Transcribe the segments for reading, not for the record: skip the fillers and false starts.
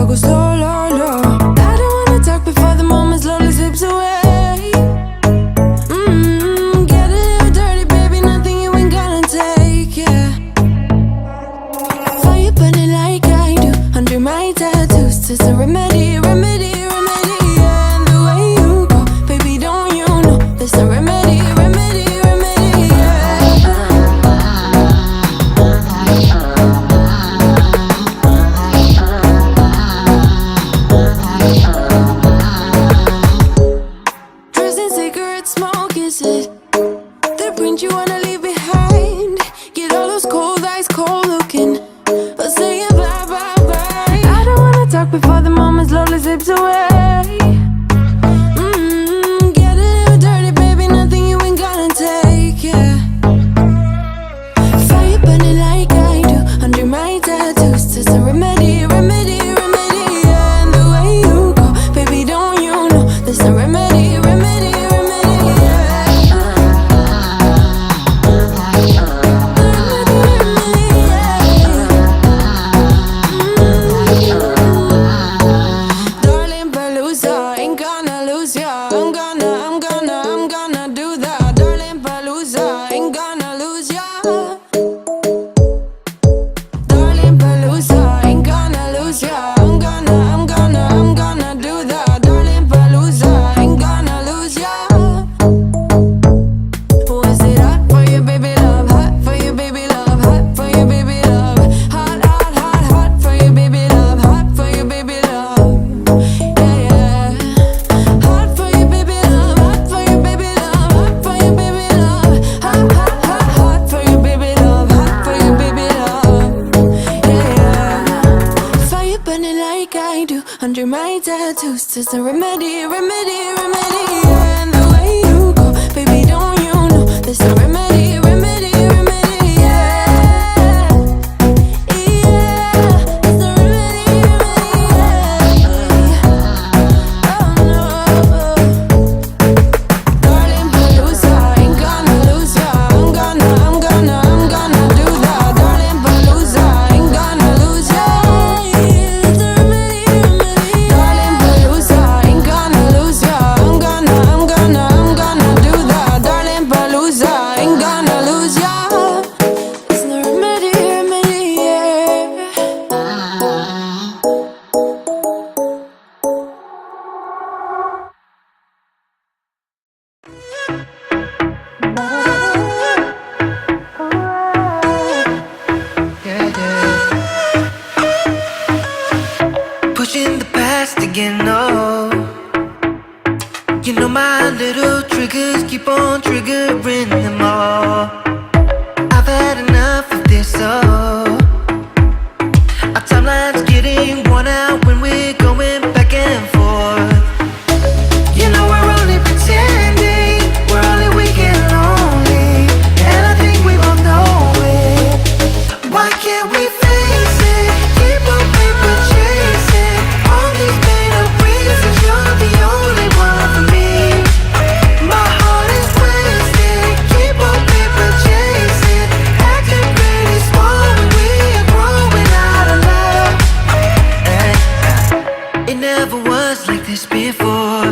go slow, low, low. I don't wanna talk before the moment slowly slips away. Get a little dirty, baby, nothing you ain't gonna take, yeah. Fire burning like I do under my tattoos. It's a remedy, remedy, remedy, yeah. And the way you go, baby, don't you know there's a remedy, remedy, remedy, yeah. Drugs and cigarette smoke, is it the print you wanna leave behind? Get all those cold eyes cold looking, but saying bye, bye, bye. I don't wanna talk before the moment slowly slips away. Get a little dirty, baby, nothing you ain't gonna take, yeah. Fire burning like I do under my tattoos. It's a remedy, remedy, remedy, yeah. And the way you go, baby, don't you know there's a remedy, remedy, remedy, yeah. Darling Palooza, ain't gonna lose ya. I'm gonna do that. Darling Palooza, ain't gonna lose ya. Darling Palooza, ain't gonna lose ya. I'm gonna do that. Darling Palooza, ain't gonna lose ya. Was it hot for you, baby love? Hot for you, baby love. Hot for you, baby love. Hot, hot, hot, hot for you, baby love. Hot for you, baby love. Yeah, yeah. Hot for you, baby love. Hot for you, baby love. Hot for you, baby love. Hot, hot, hot, hot for you, baby love. Hot for you, baby love. Yeah, yeah. Fire burning like I do under my tattoos. It's a remedy, remedy, remedy, yeah. And the way you go, baby, don't you know there's a remedy, remedy, remedy, yeah. Yeah, there's a remedy, remedy, yeah. Oh no. Darling Palooza, ain't gonna lose ya. I'm gonna do that. Darling Palooza, ain't gonna lose ya. It's a remedy, remedy, darling Palooza, ain't gonna lose ya. I'm gonna do that. Darling Palooza, ain't gonna lose ya. It's the remedy, remedy, yeah. Pushing the past again, no. You know my little triggers keep on triggering them all. I've had enough of this, oh. Our timeline's getting worn out when we're going back and forth. You know we're only pretending, we're only weak and lonely, and I think we both know it. Why can't we face it? Keep on paper chasing all these made up reasons. You're the only one for me. My heart is wasted. Keep on paper chasing, acting pretty small when we are growing out of love. It never was like this before.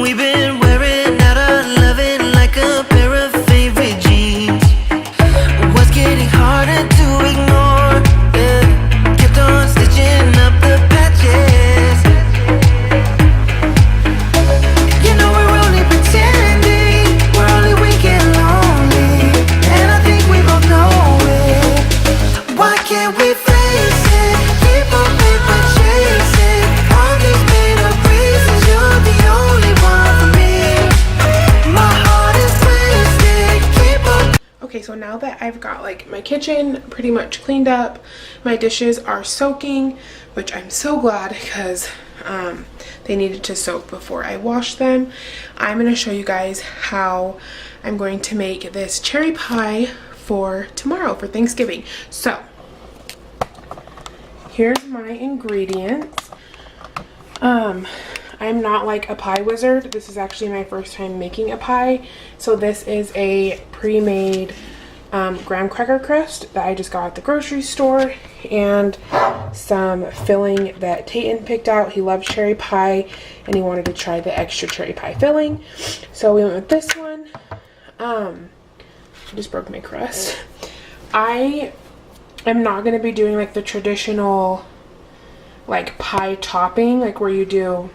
We've been wearing out our loving like a pair of favorite jeans. Was getting harder to ignore, yeah. Kept on stitching up the patches. You know we're only pretending, we're only weak and lonely, and I think we both know it. Why can't we face it? Keep on paper chasing all these made up reasons. You're the only one for me. My heart is wasted. Keep on. Okay, so now that I've got like my kitchen pretty much cleaned up, my dishes are soaking, which I'm so glad because they needed to soak before I wash them. I'm going to show you guys how I'm going to make this cherry pie for tomorrow for Thanksgiving. So here's my ingredients. I'm not like a pie wizard. This is actually my first time making a pie. So this is a pre-made graham cracker crust that I just got at the grocery store, and some filling that Tayton picked out. He loves cherry pie and he wanted to try the extra cherry pie filling, so we went with this one. I just broke my crust. I am not going to be doing like the traditional like pie topping, like where you do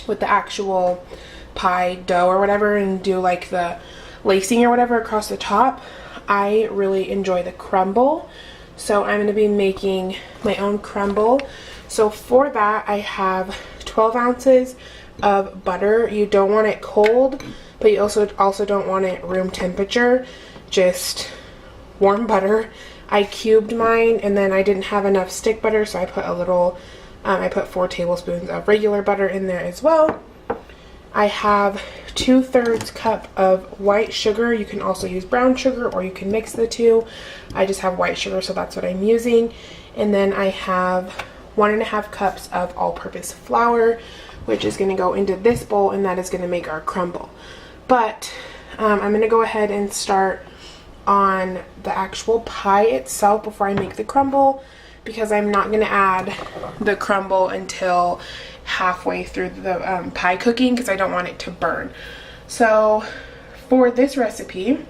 with the actual pie dough or whatever and do like the lacing or whatever across the top. I really enjoy the crumble, so I'm going to be making my own crumble. So for that I have 12 ounces of butter. You don't want it cold, but you also don't want it room temperature, just warm butter. I cubed mine, and then I didn't have enough stick butter, so I put a little, I put 4 tablespoons of regular butter in there as well. I have 2/3 cup of white sugar. You can also use brown sugar or you can mix the two. I just have white sugar, so that's what I'm using. And then I have 1.5 cups of all-purpose flour, which is going to go into this bowl, and that is going to make our crumble. But I'm going to go ahead and start on the actual pie itself before I make the crumble, because I'm not going to add the crumble until halfway through the pie cooking, because I don't want it to burn. So for this recipe,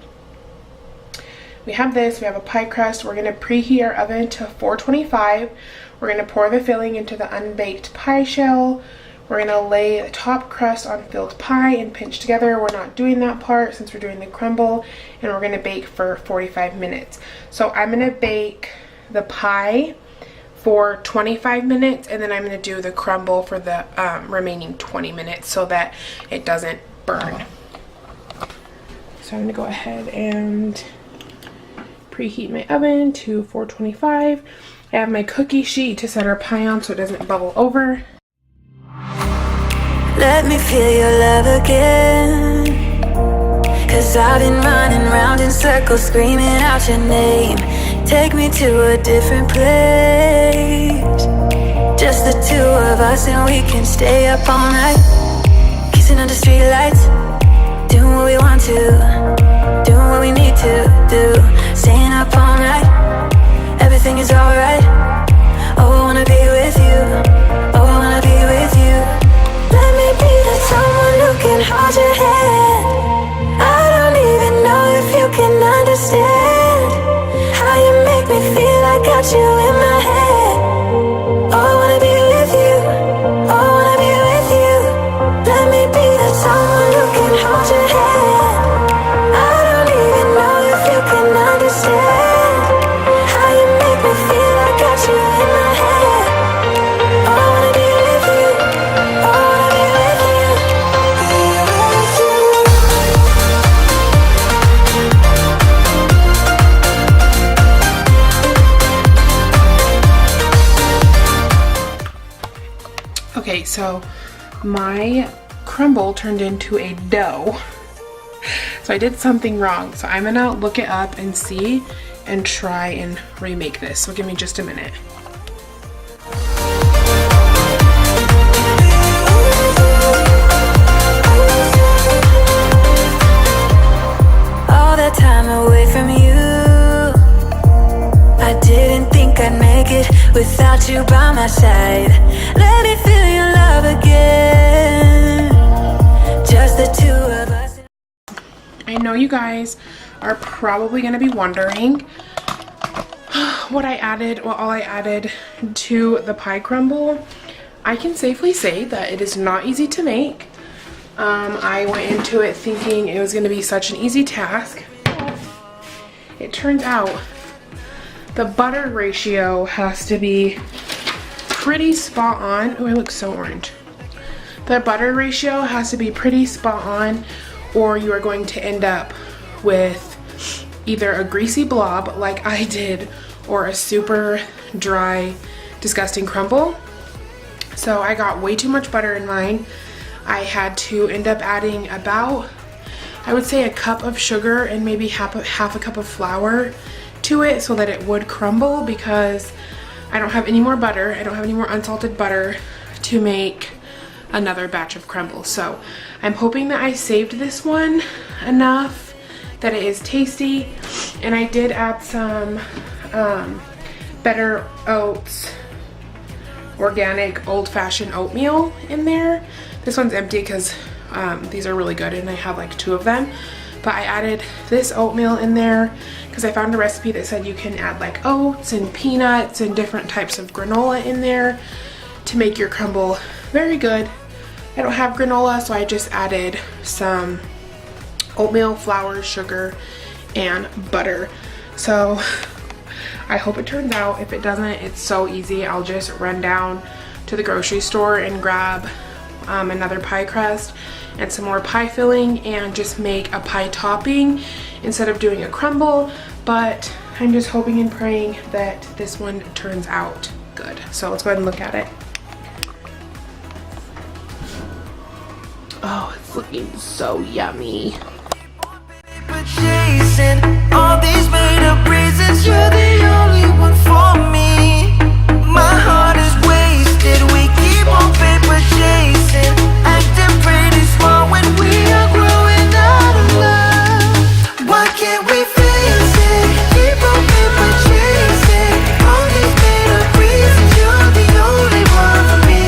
we have a pie crust. We're going to preheat our oven to 425. We're going to pour the filling into the unbaked pie shell. We're going to lay the top crust on filled pie and pinch together. We're not doing that part since we're doing the crumble, and we're going to bake for 45 minutes. So I'm going to bake the pie for 25 minutes, and then I'm going to do the crumble for the remaining 20 minutes so that it doesn't burn. So I'm going to go ahead and preheat my oven to 425. I have my cookie sheet to set our pie on so it doesn't bubble over. Let me feel your love again, 'cause I've been running round in circles screaming out your name. Take me to a different place, just the two of us, and we can stay up all night, kissing under street lights, doing what we want to, doing what we need to do, staying up all night, everything is alright. Oh, I wanna be with you, oh, I wanna be with you. Let me be the someone who can hold your hand. I don't even know if you can understand how you make me feel. I got you in my head. Oh, I wanna be with you, oh, I wanna be with you. Let me be the someone who can hold your hand. I don't even know if you can understand how you make me feel. I got you in my head. Oh, I wanna be with you, oh, I wanna be with you. Okay, so my crumble turned into a dough. So I did something wrong. So I'm gonna look it up and see and try and remake this. So give me just a minute. All that time away from you, I didn't think I'd make it without you by my side. Let me feel your love again, just the two of us. I know you guys are probably going to be wondering what I added, well, all I added to the pie crumble. I can safely say that it is not easy to make. I went into it thinking it was going to be such an easy task. It turns out the butter ratio has to be pretty spot on. Oh, I look so orange. The butter ratio has to be pretty spot on, or you are going to end up with either a greasy blob like I did, or a super dry, disgusting crumble. So I got way too much butter in mine. I had to end up adding about, I would say, a cup of sugar and maybe half a cup of flour to it so that it would crumble, because I don't have any more butter. I don't have any more unsalted butter to make another batch of crumble. So I'm hoping that I saved this one enough that it is tasty. And I did add some Better Oats organic old-fashioned oatmeal in there. This one's empty because these are really good and I have like 2 of them. But I added this oatmeal in there because I found a recipe that said you can add like oats and peanuts and different types of granola in there to make your crumble very good. I don't have granola, so I just added some oatmeal, flour, sugar, and butter. So I hope it turns out. If it doesn't, it's so easy. I'll just run down to the grocery store and grab another pie crust and some more pie filling and just make a pie topping instead of doing a crumble. But I'm just hoping and praying that this one turns out good. So let's go ahead and look at it. Oh, it's looking so yummy. But chasing all these made up reasons, you're the only one for me. My heart is wasted, we keep on paper chasing, acting pretty small when we are growing out of love. Why can't we face it? Keep on paper chasing all these made up reasons, you're the only one for me.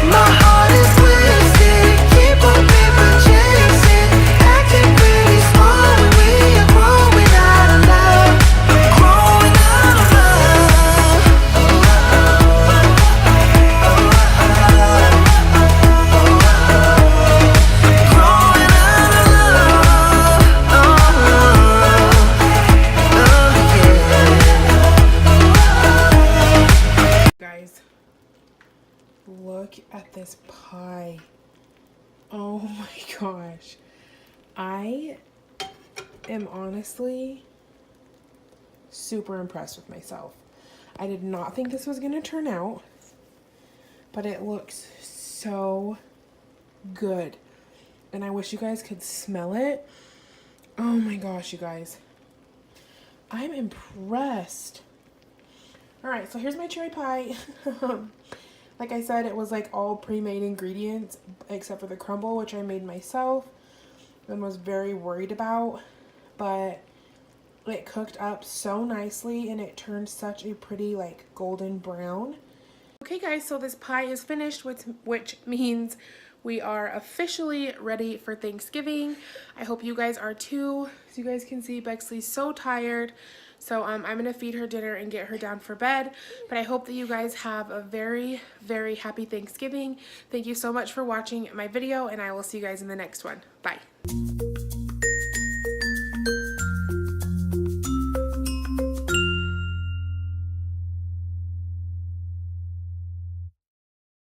My heart is wasted, keep on paper chasing, acting pretty small when we are growing out of love. Growing out of love. Growing out of love. Guys, look at this pie. Oh my gosh. I am honestly super impressed with myself. I did not think this was gonna turn out, but it looks so good. And I wish you guys could smell it. Oh my gosh, you guys. I'm impressed. Alright, so here's my cherry pie. Like I said, it was like all pre-made ingredients except for the crumble, which I made myself and was very worried about. But it cooked up so nicely and it turned such a pretty like golden brown. Okay guys, so this pie is finished, which means we are officially ready for Thanksgiving. I hope you guys are too. As you guys can see, Bexley's so tired. So I'm gonna feed her dinner and get her down for bed. But I hope that you guys have a very, very happy Thanksgiving. Thank you so much for watching my video and I will see you guys in the next one. Bye.